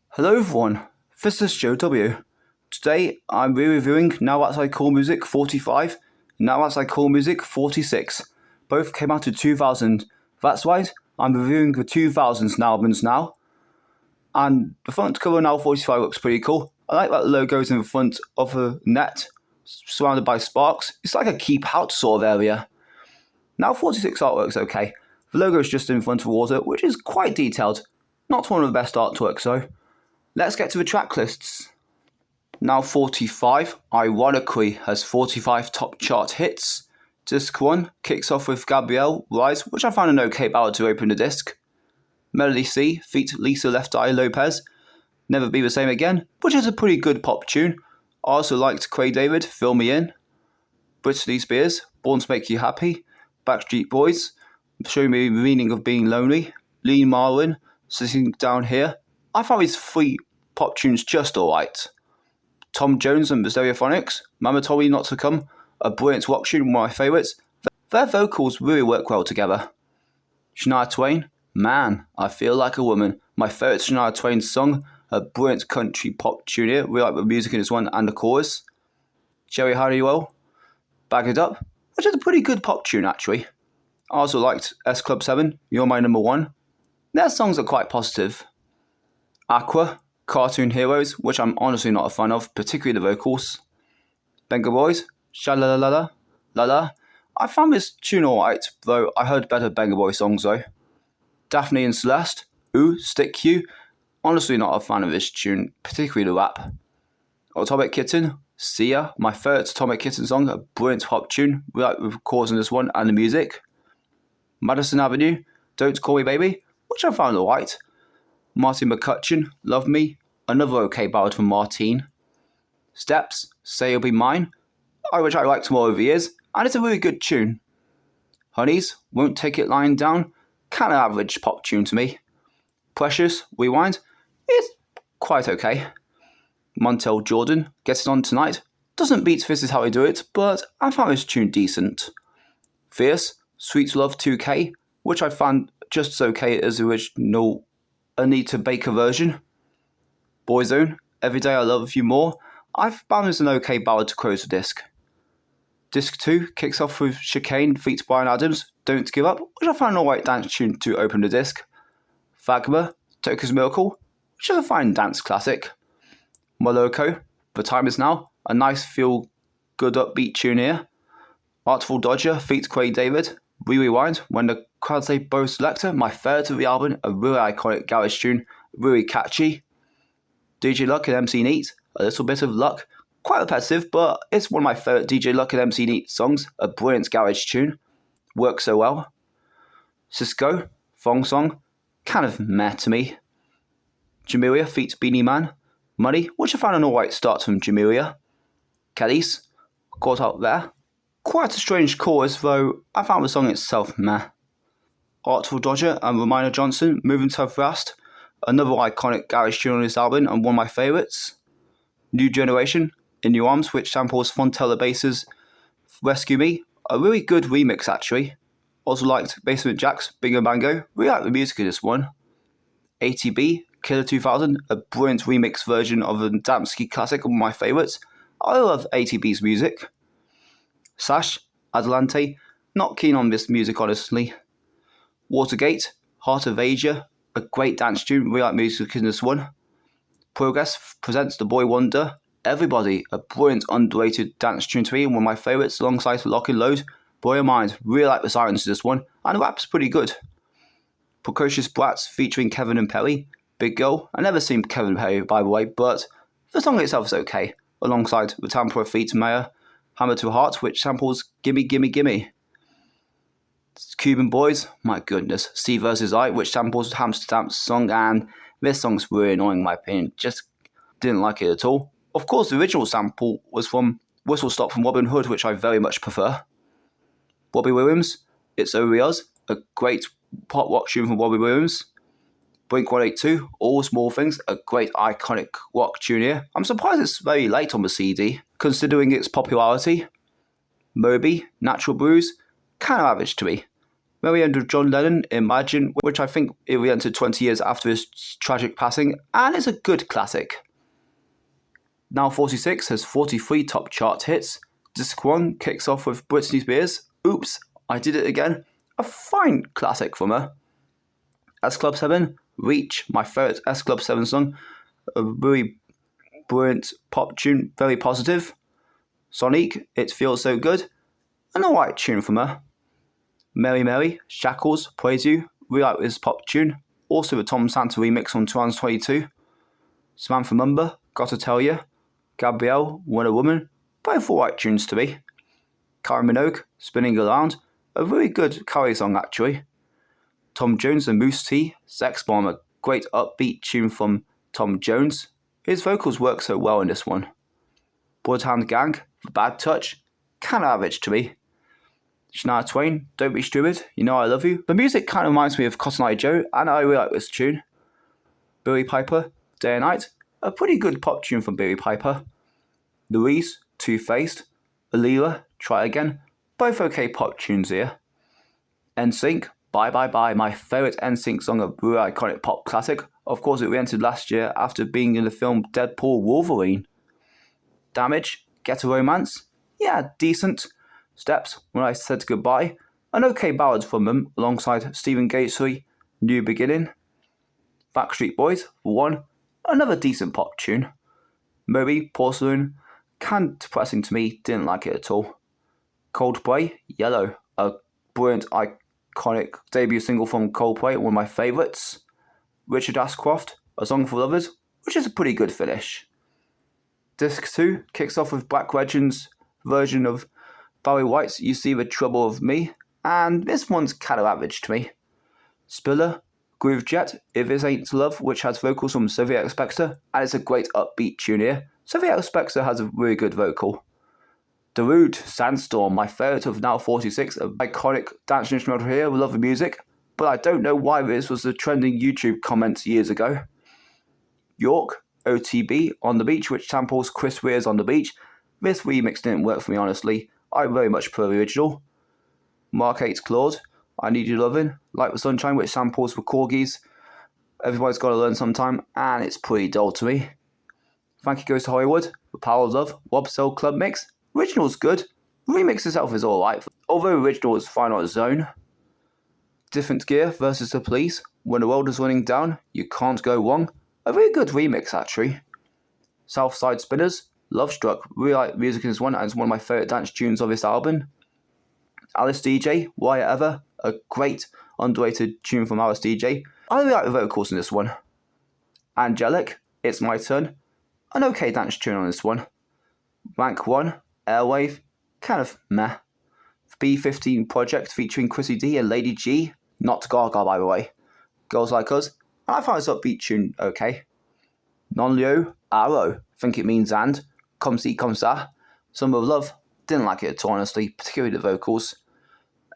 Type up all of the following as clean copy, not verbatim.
Hello everyone, this is Joe W. Today I'm re-reviewing Now That's I Call Music 45, Now That's I Call Music 46. Both came out in 2000. That's right, I'm reviewing the 2000s albums now. And the front cover Now 45 looks pretty cool. I like that the logo's in the front of a net, surrounded by sparks. It's like a keep out sort of area. Now 46 artwork's okay. The logo's just in front of water, which is quite detailed. Not one of the best artworks though. Let's get to the track lists. Now 45, ironically, has 45 top chart hits. Disc 1 kicks off with Gabrielle Rise, which I found an okay ballad to open the disc. Melody C feat Lisa Left Eye Lopez, Never Be the Same Again, which is a pretty good pop tune. I also liked Craig David, Fill Me In. Britney Spears, Born to Make You Happy. Backstreet Boys, Show Me the Meaning of Being Lonely. Lee Marlin, Sitting Down Here. I found these three pop tunes just alright. Tom Jones and the Stereophonics, Mama Told Me Not to Come, a brilliant rock tune, one of my favourites. Their vocals really work well together. Shania Twain, Man, I Feel Like a Woman, my favourite Shania Twain song, a brilliant country pop tune here, really like the music in this one and the chorus. Jerry Halliwell, Bag It Up, which is a pretty good pop tune actually. I also liked S Club 7, You're My Number One. Their songs are quite positive. Aqua, Cartoon Heroes, which I'm honestly not a fan of, particularly the vocals. Benga Boys, Sha-la-la-la-la, la-la. I found this tune alright, though I heard better Benga Boy songs though. Daphne and Celeste, Ooh, Stick You. Honestly not a fan of this tune, particularly the rap. Atomic Kitten, Sia, my favourite Atomic Kitten song, a brilliant pop tune, we like the chorus in this one and the music. Madison Avenue, Don't Call Me Baby, which I found alright. Martin McCutcheon, Love Me, another okay ballad from Martine. Steps, Say You'll Be Mine, which I liked more over the years, and it's a really good tune. Honeys, Won't Take It Lying Down, kind of average pop tune to me. Precious, Rewind, it's quite okay. Montel Jordan, Get It On Tonight, doesn't beat This Is How I Do It, but I found this tune decent. Fierce, Sweet Love 2K, which I found just as okay as the original Anita Baker version. Boyzone, Every Day I Love You More, I've found this an okay ballad to close the disc. Disc 2 kicks off with Chicane feat Bryan Adams, Don't Give Up, which I found an alright dance tune to open the disc. Fagma, Tokyo's Miracle, which is a fine dance classic. Moloko, The Time Is Now, a nice feel-good upbeat tune here. Artful Dodger feat Craig David, Rewind, When the Crowd Say Bo Selector, my favourite of the album, a really iconic garage tune, really catchy. DJ Luck and MC Neat, A Little Bit of Luck, quite repetitive, but it's one of my favourite DJ Luck and MC Neat songs, a brilliant garage tune, works so well. Cisco, Thong Song, kind of meh to me. Jamelia feat Beanie Man, Money, which I found an alright start from Jamelia. Kelly's, Caught Out There, quite a strange chorus, though I found the song itself meh. Artful Dodger and Ramona Johnson, Moving So Fast, another iconic garage tune on this album and one of my favourites. New Generation, In Your Arms, which samples Fontella Bass's Rescue Me, a really good remix actually. Also liked Basement Jaxx, Bingo Bango, really like the music in this one. ATB, Killer 2000, a brilliant remix version of a Damsky classic, one of my favourites. I love ATB's music. Sash, Adelante, not keen on this music honestly. Watergate, Heart of Asia, a great dance tune, really like music in this one. Progress presents The Boy Wonder, Everybody, a brilliant underrated dance tune to me, one of my favourites alongside Lock and Load. Boy of Mind, really like the silence of this one, and the rap's pretty good. Precocious Brats featuring Kevin and Perry, Big Girl, I never seen Kevin and Perry by the way, but the song itself is okay, alongside the Tampa feat Maya, Hammer to Heart, which samples Gimme Gimme Gimme. Cuban Boys, my goodness, C vs. I, which samples Hamster Stamp's song, and this song's really annoying in my opinion, just didn't like it at all. Of course, the original sample was from Whistle Stop from Robin Hood, which I very much prefer. Robbie Williams, It's Over Us, a great pop rock tune from Robbie Williams. Blink-182, All Small Things, a great iconic rock tune here. I'm surprised it's very late on the CD, considering its popularity. Moby, Natural Blues, kind of average to me. Very end of John Lennon, Imagine, which I think it re-entered 20 years after his tragic passing, and it's a good classic. Now 46 has 43 top chart hits. Disc 1 kicks off with Britney Spears' Oops, I Did It Again, a fine classic from her. S Club 7, Reach, my favourite S Club 7 song, a really brilliant pop tune, very positive. Sonic, It Feels So Good, an alright tune from her. Mary Mary, Shackles, Praise You, really like this pop tune, also a Tom Santa remix on 2022. Samantha Mumba, Gotta Tell Ya, Gabrielle, Wonder Woman, both alright tunes to me. Kylie Minogue, Spinning Around, a really good Kylie song actually. Tom Jones and Moose T, Sex Bomb, a great upbeat tune from Tom Jones. His vocals work so well in this one. Bloodhound Gang, The Bad Touch, kinda average to me. Shania Twain, Don't Be Stupid, You Know I Love You. The music kind of reminds me of Cotton Eye Joe, and I really like this tune. Billy Piper, Day and Night, a pretty good pop tune from Billy Piper. Louise, Two Faced, Alila, Try Again, both okay pop tunes here. NSYNC, Bye Bye Bye, my favourite NSYNC song, a really iconic pop classic. Of course, it re-entered last year after being in the film Deadpool Wolverine. Damage, Get a Romance, yeah, decent. Steps, When I Said Goodbye, an okay ballad from them alongside Stephen Gatesy, New Beginning. Backstreet Boys, One, another decent pop tune. Moby, Porcelain, kind of depressing to me, didn't like it at all. Coldplay, Yellow, a brilliant iconic debut single from Coldplay, one of my favourites. Richard Ashcroft, A Song for Lovers, which is a pretty good finish. Disc 2 kicks off with Black Legends' version of Barry White's You See the Trouble of Me, and this one's kind of average to me. Spiller, Groove Jet, If This Ain't Love, which has vocals from Sylvia Expector, and it's a great upbeat tune here. Sylvia Expector has a really good vocal. Darude, Sandstorm, my favourite of Now 46, an iconic dance instrumental here, we love the music, but I don't know why this was the trending YouTube comment years ago. York, OTB, On the Beach, which samples Chris Weir's On the Beach. This remix didn't work for me honestly. I very much prefer the original. Mark 8 Claude, I Need Your Lovin', Like the Sunshine, which samples the Corgis. Everybody's got to learn sometime, and it's pretty dull to me. Frankie Goes to Hollywood, The Power of Love, Rob Soul Club Mix. Original's good. Remix itself is alright, although original is fine on its own. Different Gear versus The Police, When the World is Running Down, You Can't Go Wrong. A really good remix actually. Southside Spinners, Love Struck, really like music in this one, and it's one of my favourite dance tunes of this album. Alice DJ, Why Ever, a great underrated tune from Alice DJ. I really like the vocals in this one. Angelic, It's My Turn, an okay dance tune on this one. Rank 1, Airwave, kind of meh. B15 Project featuring Chrissy D and Lady G, not Gaga by the way. Girls Like Us, I find this upbeat tune okay. Non-Leo, Arrow, think it means and. Come See Come Sa, Summer of Love, didn't like it at all honestly, particularly the vocals.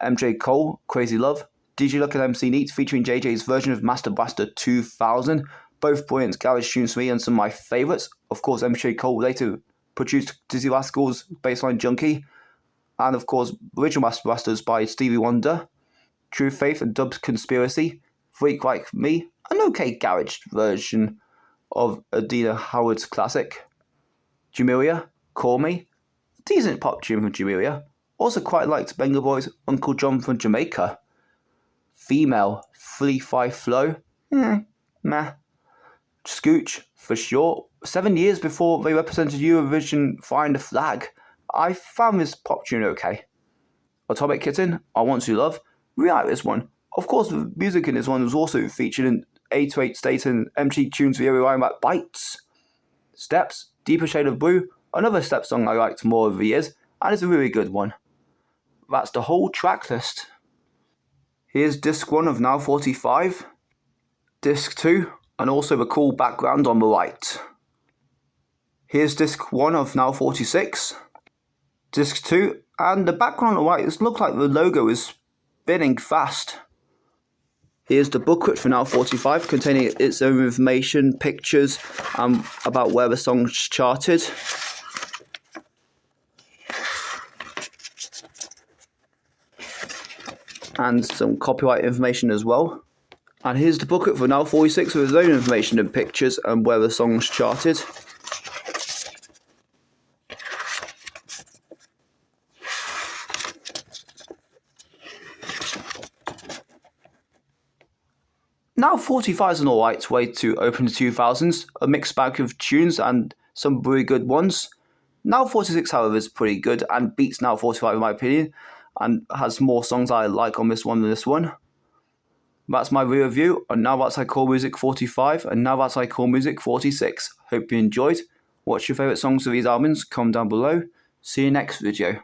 MJ Cole, Crazy Love, DJ Luck and MC Neat featuring JJ's version of Master Blaster 2000, both brilliant garage tunes for me and some of my favourites. Of course, MJ Cole later produced Dizzy Rascal's Bassline Junkie, and of course, original Master Blasters by Stevie Wonder, True Faith and Dub's Conspiracy, Freak Like Me, an okay garage version of Adina Howard's classic. Jamelia, Call Me, decent pop tune from Jamelia. Also quite liked Benga Boy's Uncle John from Jamaica. Female, 3-5 Flow, meh. Scooch, for sure. 7 years before they represented Eurovision Find a Flag, I found this pop tune okay. Atomic Kitten, I Want to Love, really like this one. Of course, the music in this one was also featured in 808 State and MG Tunes for Every Rhyme About Bites. Steps, Deeper Shade of Blue, another Step song I liked more over the years, and it's a really good one. That's the whole track list. Here's disc 1 of Now 45, disc 2, and also the cool background on the right. Here's disc 1 of Now 46, disc 2, and the background on the right, it looks like the logo is spinning fast. Here's the booklet for Now 45, containing its own information, pictures, about where the song's charted. and some copyright information as well. And here's the booklet for Now 46 with its own information and pictures and where the songs charted. Now 45 is an alright way to open the 2000s, a mixed bag of tunes and some really good ones. Now 46, however, is pretty good and beats Now 45 in my opinion, and has more songs I like on this one than this one. That's my review on Now That's I Call Music 45 and Now That's I Call Music 46. Hope you enjoyed. What's your favourite songs of these albums? Comment down below. See you next video.